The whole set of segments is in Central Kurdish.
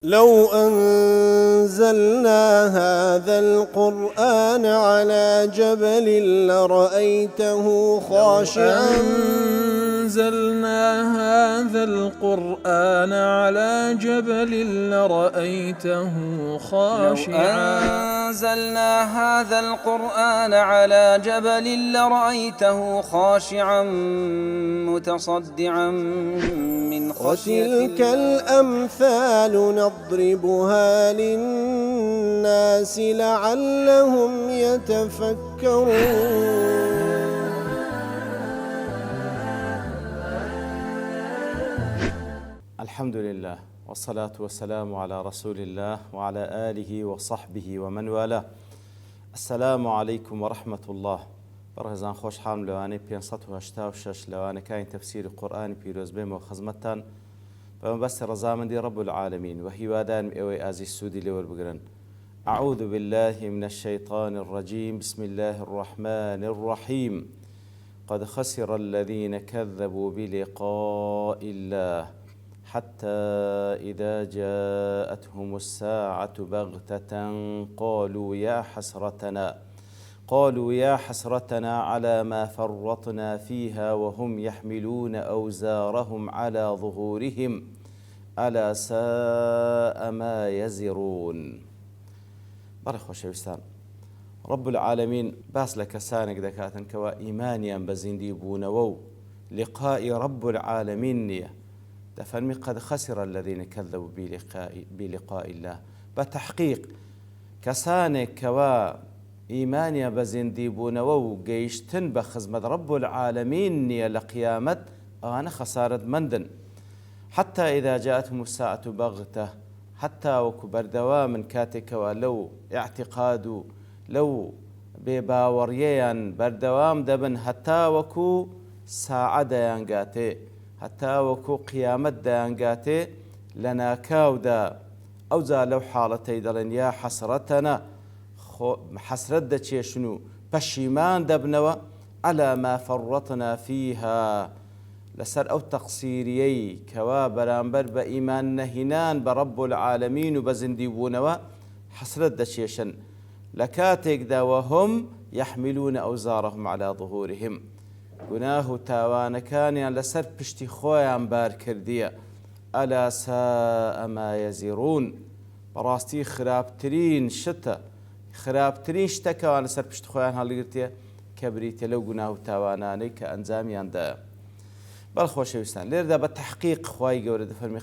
لو أنزلنا هذا القرآن على جبل لرأيته خاشعا أنزلنا هذا القرآن على جبل لرأيته خاشعا أنزلنا هذا القرآن على جبل لرأيته خاشعا متصدعا من خشية وتلك الأمثال نضربها للناس لعلهم يتفكرون. الحمد لله والصلاة والسلام على رسول الله وعلى آله وصحبه ومن والاه. السلام عليكم ورحمة الله. بەڕێزان خۆشحاڵم لەوانەی 586 لەوانەکانی تەفسیری قورئانی پیرۆز بێمەوە خزمەتتان بە مەبەستی ڕەزامەندی رب العالمین و هیوادارم ئێوەی ئازیز سوودی لێ وەربگرن. أعوذ بالله من الشيطان الرجيم بسم الله الرحمن الرحيم قد خسر الذين كذبوا بلقاء الله حتى إذا جاءتهم الساعة بغتة قالوا يا حسرتنا على ما فرطنا فيها وهم يحملون أوزارهم على ظهورهم ألا ساء ما يزرون. بەڕێ خۆشەویستان، رب العالمين باس لە کەسانێک دەکاتن کەوا ئیمانیان بە زیندی بوونەوە و لقاء رب العالمين نییە. دەفەرمی قد خسر الذين كذبوا بلقاء الله. بتحقيق کەسانێک کەوا ئیمانیان بە زیندی بوونەوە و گەیشتن بە خزمەت رب العالمين نییە لە قیامەت، ئەوانە خەسارەتمەندن. حتى إذا جاءتهم الساعة بغتة، حتى وەکو بەردەوامن کاتێکەوە لەو اعتقاد و لەو بێباوەڕیەیان بەردەوام دەبن هەتا وەکو ساعە دەیانگاتێ، هەتا وەکو قیامەت دەیانگاتێ لە ناکاودا. ئەوجا لەو حاڵەتەی دەڵێن یا حەسرەتەنە، حەسرەت دەچێشن و پەشیمان دەبنەوە على ما فرطنا فيها، لەسەر ئەو تەقسیریەی کەوا بەرامبەر بە ئیمان نەهینان بە رب العالمین و بە زیندی بوونەوە حەسرەت دەچێشن لە کاتێکدا وهم يحملون أوزارهم على ظهورهم، گوناه و تاوانەکانیان لەسەر پشتی خۆیان بار کردیە. ئەلا ساء ما يزرون، بەڕاستی خراپترین شتە، خراپترین شتەکەوان لەسەر پشت خۆیان هەڵگرتێ کە بریتە لەو گوناه و تاوانانەی کە ئەنجامیاندایە. بەڵ خۆشەویستان، لێردا بە تحقیق خوای گەورە دەفەرمێ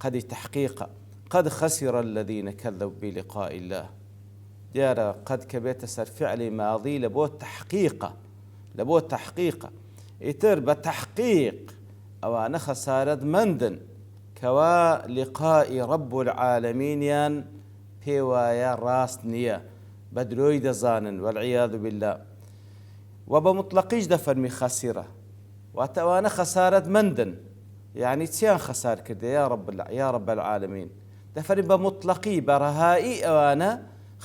قەدی تحقیقە، قد خسر الذين كذبوا بلقاء الله. دیارە قەد کە بێتە سەر فعلی ماضی لە بۆ تحقیقە، ئیتر بە تحقیق ئەوانە خەسارەتمەندن کەوا لقائی رب العالمینیان پێ وایە ڕاست نییە، بە درۆی دەزانن والعیاذ بالله. و بە مطلقیش دەفەرمی خەسیرە، واتە ئەوانە خەسارەتمەندن. یعنی چیان خەسار کردێ یا رب العالمین؟ دەفەرمی بە مطلقی بەڕەهایی ئەوانە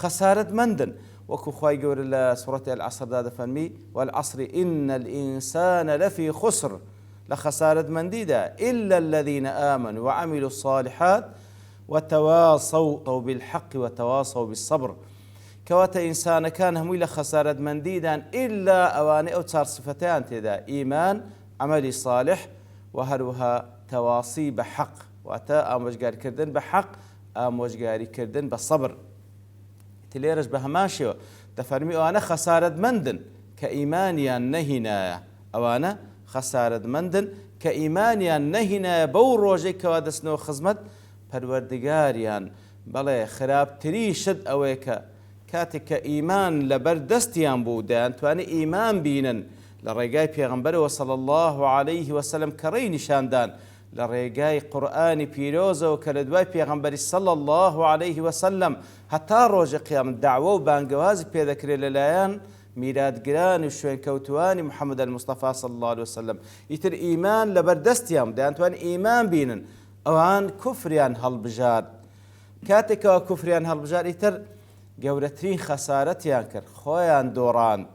خەسارەتمەندن، وەکو خوای گەورە لە سوورەتی العەسردا دەفەرمی والعەسر إن الإنسان لفي خسر، لە خەسارەتمەندیدا إلا الذين آمنوا وعملوا الصالحات وتواصوا بالحق وتواصوا بالصبر. کەواتە ئینسانەکان هەمووی لە خەسارەتمەندیدان ئیلا ئەوانەی ئەو چار سفەتەیان تێدا، ئیمان، عەمەلی صالح و هەروەها تەواسی بە حەق، واتە ئامۆژگاریکردن بە حەق، ئامۆژگاریکردن بە سەبر. لێرەش بە هەمان شێوە دەفەرمی ئەوانە خەسارەتمەندن کە ئیمانیان نەهینایە، ئەوانە خەسارەتمەندن کە ئیمانیان نەهینایە بەو ڕۆژەی کەوا دەستنەوە خزمەت پەروەردگاریان. بەڵێ خراپتری شت ئەوەیە کە کاتێک کە ئیمان لەبەر دەستیان بوو دەیانتوانێت ئیمان بینن لە ڕێگای پێغەمبەرەوە صلی الله عليه وسلم کە ڕێی نیشاندان لە ڕێگای قورئانی پیرۆزەوە کە لە دوای پێغەمبەری صلی الله عليه وسلم هەتا ڕۆژی قیامەت داعوە و بانگەوازی پێدەکرێت لەلایەن میراتگران و شوێنکەوتوانی محەممەد المستەفا صلی الله عليه وسلم. ئیتر ئیمان لەبەر دەستیان دەیانتوانێت ئیمان بینن، ئەوان کوفریان هەڵبژار. کاتێکەوە کوفریان هەڵبژار ئیتر گەورەترین خەسارەتیان کرد، خۆیان دۆڕاند،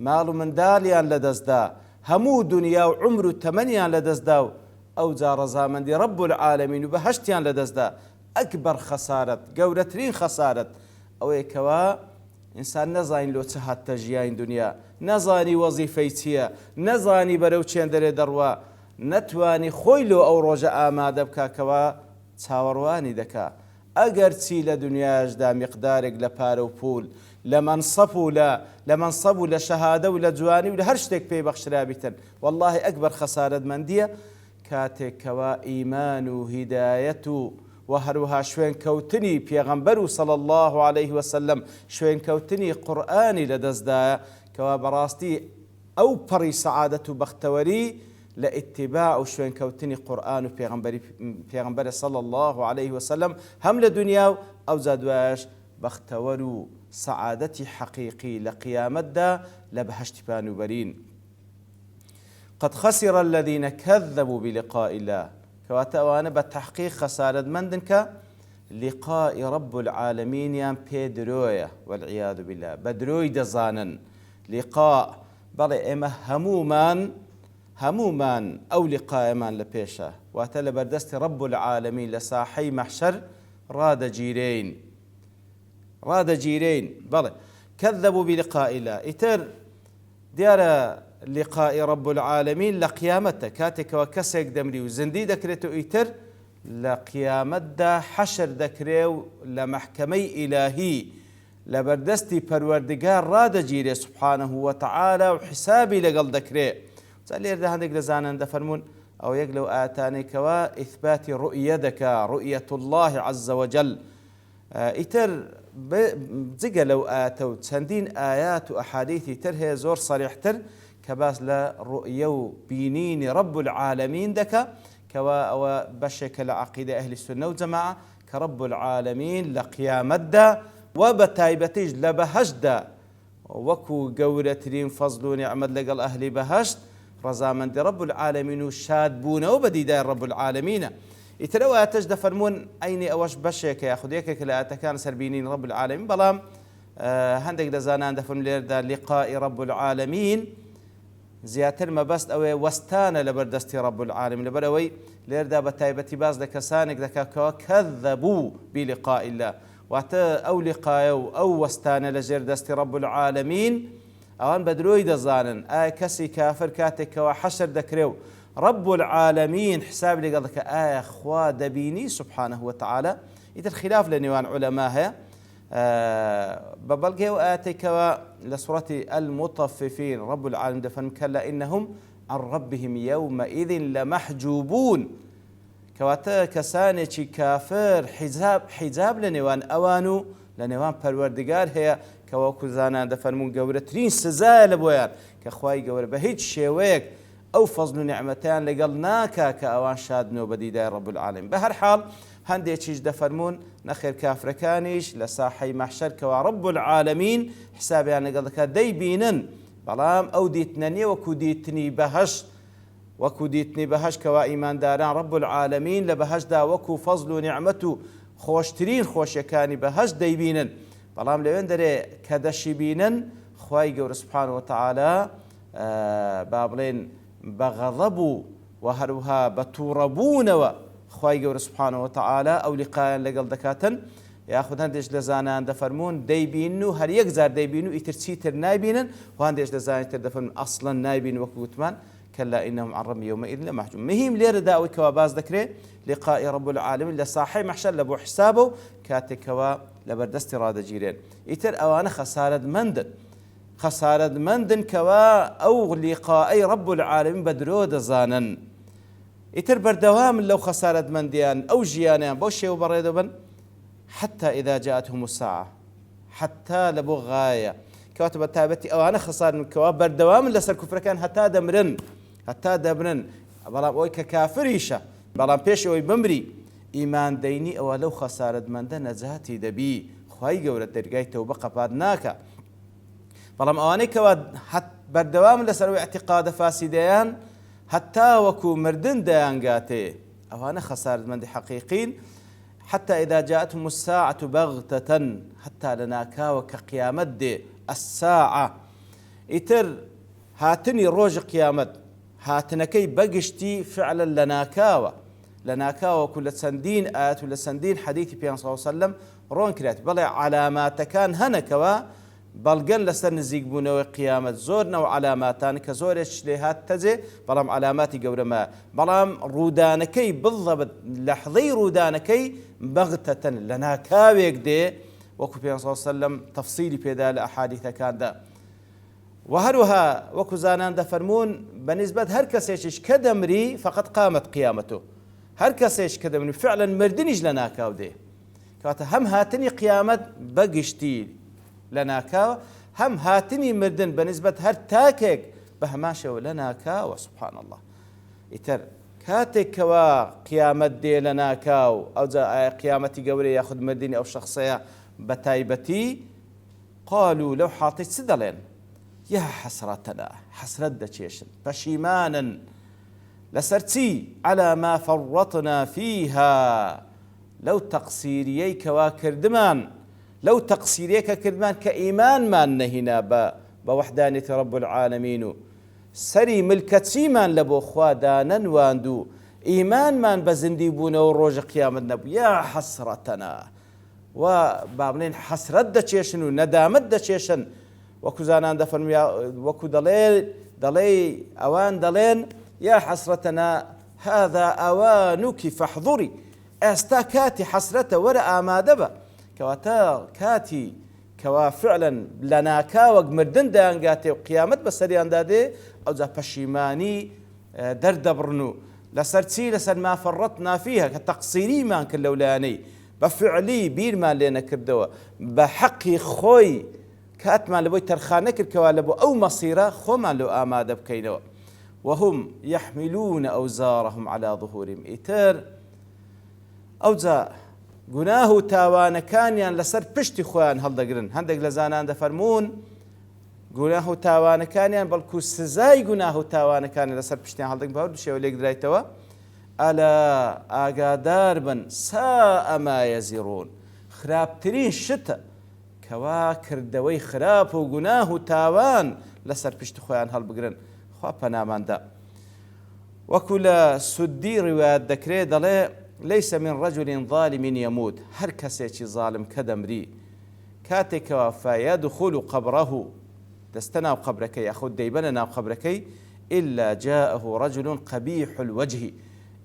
ماڵ و منداڵیان لەدەستدا، هەموو دنیا و عمر و تەمەنیان لەدەستدا و ئەو جا ڕەزامەندی رب العالمین و بەهەشتیان لەدەستدا ئەکبەر خەسارەت گەورەترین خەسارەت ئەوەیە کەوا ئینسان نەزانین لۆ چه هاتە ژیانی دنیا، نەزانی وەزیفەی چییە، نەزانی بەرەو چێندەرێ دەڕوا، نەتوانی خۆی لۆ ئەو ڕۆژە ئامادە بکاکەوە چاوەڕوانی دەکا. ئەگەر چی لە دنیاشدا میقدارێک لە پارە و پول لە مەنسەب و لە شەهادە و لە جوانی و لە هەر شتێک پێی بەخشرابیتن، وەڵڵاهی ئەکبەر خەسارەتمەندیە کاتێکەوە ئیمان و هیدایەت و هەروەها شوێن کەوتنی پێغەمبەر و صلی الله عليه وسلم شوێن کەوتنی قورئانی لەدەستدایە کەوا بەڕاستی ئەو پەڕی سەعادەت و بەختەوەری لە ئیتیباع و شوێن کەوتنی قورئان و پێغەمبەر صلی الله عليه وسلم هەم لە دنیا و ئەو زادوایش بەختەوەر و سەعادەتی حەقیقی لە قیامەتدا لە بەهەشتی پانوبەرین. قد خسر الذين كذبوا بلقاء الله کەواتە ئەوانە بە تەحقیق خەسارەتمەندن کە لقاء رب العالمین یان پێ درۆیە والعیاذ بالله بە درۆی دەزانن. لقاء بەڵێ ئێمە هەمومان ئەو لقاءمان لە پێشە واتە لە بەردەستی رب العالمین لە ساحەی مەحشەر ڕادەگیرین. بەڵێ كذبوا بلقاء الله ئیتر دیارە لقاء رب العالمین لە قیامەتە کاتێکەوە کەسێک دەمری و زندی دەکرێت و ئیتر لە قیامەتدا حەشر دەکرێ و لە مەحکەمەی ئیلاهی لە بەردەستی پەروەردگار ڕادەگیرێ سبحانه وتعالى و حسابی لەگەڵ دەکرێ. لێردا هەندێک لە زانن دەفەرمون ئەو یەک لەو ئاەتانێکەوە ئیثباتی ڕؤیە دەکا ڕؤیەت الله عز وجل. ئیتر جگە لەو ئاەتە و چەندین ئايات و ئەحادیثی تر هەیە زۆر سەریحتر کە باس لە ڕؤیە و بینینی رب العالمین دەکا کەوا ئەوە بەشێکە لە عەقیدە ئەهلی سونە و جەماعە کە رب العالمین لە قیامەتدا و بە تایبەتیش لە بەهەشتدا وەکو گەورەترین فەزل و نیعمەت لەگەڵ ئەهلی بەهەشت ڕەزامەندی رب العالمین و شادبوونەوە بە دیدار رب العالمینە. ئیتر ئەو ئاتەش دەفەرمون ئەینی ئەوەش بەشێکە یاخود یەکێک لە ئاتەکان سەربینین رب العالمین، بەڵام هەندێک دەزانان دەفەرمون لێردا لقاء رب العالمین زیاتر مەبەست ئەوەیە وەستانە لە بەردەستی رب العالمین لەبەرەوەی لێردا بە تایبەتی باز لە کەسانێک دەکاکەوە كذبوا بلقاء الله واتە ئەو لقایە و ئەو وەستانە لە ژێر دەستی رب العالمین ئەوان بە درۆی دەزانن ئایا کەسی کافر کاتێکەوە حەشر دەکرێ و رب العالمین حساب لەگەڵ دەکە ئایا خوا دەبینی سبحانه وتعالى. ئیتر خلاف لە نێوان عولەما هەیە بە بەڵگەی و ئاەتێکەوە لە سوڕەتی المطففین رب العالمین دەفەرمێ کەلا ئینەهم عن ربهم يومئذ لمحجوبون کەواتە کەسانێکی کافر حیجاب لە نێوان ئەوان و لە نێوان پەروەردگار هەیە کە وەکو زانان دەفەرمون گەورەترین سزایە لە بۆیان کە خوای گەورە بە هیچ شێوەیەک ئەو فەزل و نیعمەتیان لەگەڵ ناکا کە ئەوان شادنەوە بە دیدار رب العالمین. بە هەر حاڵ هەندێکیش دەفەرمون نەخێر کافرەکانیش لە ساحەی مەحشەر کەوا رب العالمین حسابیان لەگەڵ دەکا دەیبینن، بەڵام ئەو دیتنە نیە وەکو دیتنی بەهەشت کەوا ئیمانداران رب العالمین لە بەهەشتدا وەکو فەزل و نیعمەت و خۆشترین خۆشیەکانی بەهەشت دەیبینن، بەڵام لەوێن دەرێ کە دەشی بینن خوای گەورە سبحانه وتعالى با بڵێن بە غەضەب و هەروها بە تووڕەبوونەوە خوای گەورە سبحانه وتعالى ئەو لقایان لەگەڵ دەکاتن. یاخود هەندێک لە زانان دەفەرمون دەیبین و هەر یەک جار دەیبین و ئیتر چیتر نایبینن و هەندێک لە زانانی تر دەفەرمون ئەسڵەن نایبین وەکو گوتمان كلا إنهم عن ربهم يومئذ لمحجوبون. مهم لێرەدا ئەوەی کەوا باز دەکرێت لقاء رب العالمین لە ساحەی مەحشەر لە بۆ حسابە و کاتێکەوە لە بەردەستی ڕادەگیرێن. ئیتر ئەوانە خەسارەتمەندن کەوا ئەو لقاءی رب العالمین بە درۆ دەزانن. ئیتر بەردەوام لەو خەسارەتمەندیان ئەو ژیانیان بۆ شێوە بەڕێدەبن حتى إذا جاءتهم الساعة حتى لبو غاية كواتە بە تایبەتی ئەوانە خەسارن کەوا بەردەوامن لەسەر کوفرەکان هەتا دەمرن بەڵام ئەوەی کە کافریشە بەڵام پێش ئەوەی بمری ئیمان دەینی ئەوە لەو خەسارەتمەندە نەجاتی دەبی خوای گەورە دەرگای تەوبە قەپات ناکە. بەڵام ئەوانەی کەوا بەردەوامن لەسەرەوەی ئەعتیقادە فاسیدەیان هەتا وەکو مردن دەیانگاتێ ئەوانە خەسارەتمەندی حەقیقین. حتى إذا جاءتهم الساعة بغتة حتى لناكاوة كقيامت دي الساعة إتر هاتني روج قيامت هاتنكي بقشتي فعلا لناكاوة لەناکاوەکو لە چەندین ئاەت و لە چەندین حەدیثی پێغەمبەر صلی الله علیه وسلم ڕۆن کرێت بەڵێ علاماتەکان هەنەکەوە بەڵگەن لەسەر نزیک بوونەوەی قیامەت زۆر نەو علاماتان کە زۆرێک لێ هات تەجێ بەڵام علاماتی گەورەمە بەڵام ڕوودانەکەی بالضبط لەحظەی ڕوودانەکەی بەغتەتەن لە ناکاوێک دێ وەکو پێغەمبەر صلی الله علیه وسلم تەفسیلی پێدا لە ئەحادیثەکاندا و هەروەها وەکو زانان دەفەرمون بەنسبەت هەر کەسێکیش کە دەمری فقط قامت قیامەتۆ هەر کەسێک کە دەمری فعلا مردنیش لە ناکاو دێ کەواتە هەم هاتنی قیامەت بەگشتی لە ناکاوە هەم هاتنی مردن بەنسبەت هەر تاکێک بە هەماشەوە لە ناکاوە سبحان الله ئیتر کاتێکەوە قیامەت دێ لە ناکاو ئەوجا ئایا قیامەتی گەورەی یاخود مردنی ئەو شەخصەیە بە تایبەتی قالوا لەو حاڵەتەی چ دەڵێن یا حەسرەتەنا حەسرەت دەچێشن پەشیمانن لەسەر چی على ما فرطنا فيها لەو تەقسیریەی کەوا کردمان لەو تەقسیریە کە کردمان کە ئیمانمان نەهینا بە وەحدانیەتی رب العالمین و سەری ملکەچیمان لە بۆ خوا دانەنواند و ئیمانمان بە زیندی بوونەوە ڕۆژە قیامەت نەبوو یا حەسرەتەنا و با بڵێن حەسرەت دەچێشن و نەدامەت دەچێشن وەکو زانان دەفەرمووی وەکو دەڵێ ئەوان دەڵێن یا حەسرەتەنا هذا ئەوانوکی فەحضوری ئێستا کاتی حەسرەتە وەرە ئامادە بە کەواتە کاتی کەوا فعلا لە ناکاوەک مردن دەیانگاتێ و قیامەت بەسەریاندا دێ ئەوجا پەشیمانی دەردەبڕن و لەسەر چی لەسەر ما فەڕەتنا فیها کە تەقسیریمان کرد لەو لایەنەی بە فعلی بیرمان لێ نەکردەوە بە حەقی خۆی کاتمان لە بۆی تەرخانە کردکەوە لە بۆ ئەو مەسیرە خۆمان لەو ئامادە بکەینەوە وهم يحملون أوزارهم على ظهورهم ئیتر ئەوجا گوناه و تاوانەکانیان لەسەر پشتی خۆیان هەڵدەگرن هەندێک لە زانان دەفەرمون گوناه و تاوانەکانیان بەڵکو سزای گوناه و تاوانەکانی لەسەر پشتیان هەڵدەگرن بە دووشێوە لێک درایتەوە ئەلا ئاگادار بن ساء ما يزرون خراپترین شتە کەوا کردەوەی خراپ و گوناه و تاوان لەسەر پشتی خۆیان هەڵبگرن خوا پەناماندا وەکو لە سودی ڕیوایەت دەکرێت دەڵێ ليس من رجل ظالم يموت هر کەسێکی ظالم کە دەمری کاتێکەوە فيدخل قبره دەستە ناو قبرەکەی یاخود دەیبەنە ناو قبرەکەی إلا جاءه رجل قبيح الوجه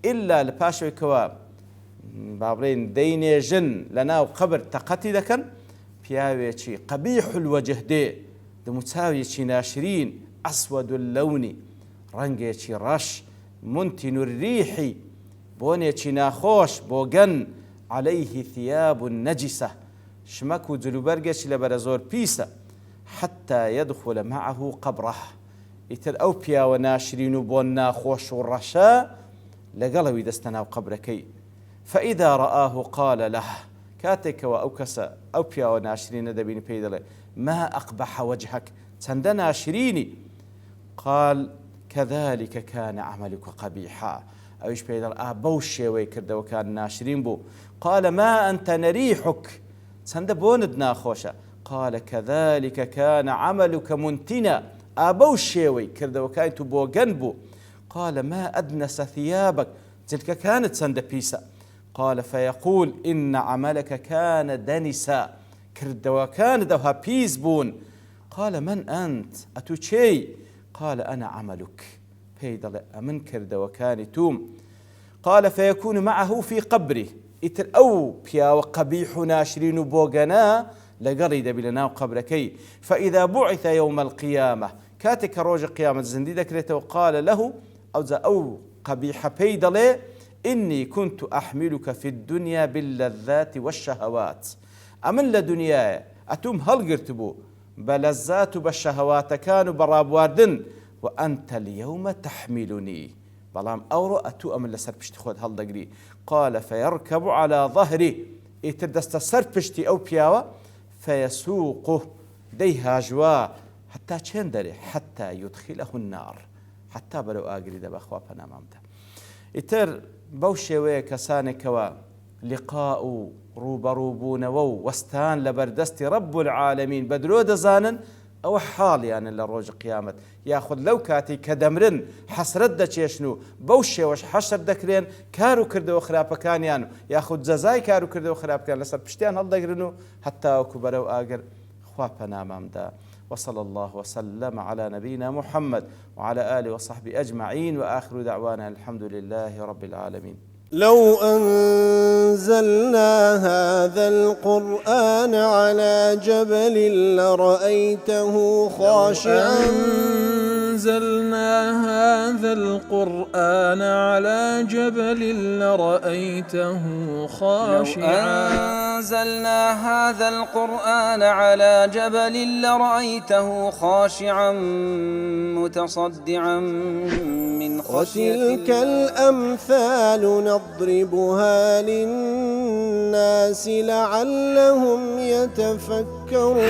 إلا لە پاشەوەیکەوە با بڵێن دەینێژن لە ناو قبر تەقەتی دەکەن پیاوێکی قبيح الوجه دێ دموچاوێکی ناشرین ئەسود اللەونی ڕەنگێکی ڕەش منتن الريحی بۆنێکی ناخۆش بۆگەن عليه ثياب نەجیسە شمەک و جلوبەرگێکی لەبەرە زۆر پیسە حتى يدخل معه قبره ئیتر ئەو پیاوە ناشرین و بۆن ناخۆش و ڕەشە لەگەڵەوی دەستە ناو قبرەکەی فإذا رآه قال له کاتێکەوە ئەو کەسە ئەو پیاوە ناشرینە دەبینی پێی دەڵێ ما أقبح وجهك چەندە ناشرینی قال كذلك كان عملك قبيحا ئەویش پێی دەڵێ بەو شێوەی کردەوەکان ناشرین بوو قال ما أنت نريحك چەندە بۆنت ناخۆشە قال كذلك كان عملك منتنا بەو شێوەی کردەوەکانی تو بۆگەن بوو قال ما أدنس ثيابك جلکەکانت چەندە پیسە قال فيقول إن عملك كان دنسا کردەوەکانت دەوها پیس بوون قال من أنت ئەتو چێی قال أنا عملك پێی دەڵێ ئەمن کردەوەکانی توم قال فيكون معه في قبره ئیتر ئەو پیاوە قەبیح و ناشرین و بۆگەنە لەگەڵی دەبی لە ناو قەبرەکەی فإذا بعث يوم القيامة کاتێک کە ڕۆژی قیامەت زیندی دەکرێتەوە قال له ئەوجا ئەو قەبیحە پێی دەڵێ إني كنت أحملك في الدنيا باللذات والشهوات ئەمن لە دنیاە ئەتوم هەڵگرت بوو بە لەزات و بە شەهەواتەکان و بەڕابواردن وأنت اليوم تحملني بەڵام ئەوڕۆ ئەتوو ئەمن لەسەر پشتی خۆت هەڵدەگری قال فيركب على ظهره ئیتر دەستە سەر پشتی ئەو پیاوە فيسوقه دەی هاژوا حتا چێن دەرێ حتا يدخله النار حتا بەرەو ئاگری دەبە خوا پەنامامدا ئیتر بەو شێوەیە کەسانێکەوە لقاء و ڕوبەڕووبوونەوە و وەستان لە بەردەستی رب العالمین بە درۆ دەزانن ئەوە حاڵیانە لە ڕۆژ قیامەت یاخود لەو کاتی کە دەمرن حەسرەت دەچێشن و بەو شێوەش حەشر دەکرێن کار و کردەوە خراپەکانیان و یاخود جەزای کار و کردەوە خراپەکان لەسەر پشتیان هەڵدەگرن و هەتاوەکو بەرەو ئاگەر خوا پەنامامدا. وصلى الله وسلم على نبينا محمد وعلى آله وصحبه أجمعين وآخر دعوانا الحمد لله رب العالمين. لو أنزلنا هذا القرآن على جبل لرأيته خاشعا أنزلنا هذا القرآن على جبل لرأيته خاشعا أنزلنا هذا القرآن على جبل لرأيته خاشعا متصدعا من خشية الله. وتلك الأمثال نضربها للناس لعلهم يتفكرون.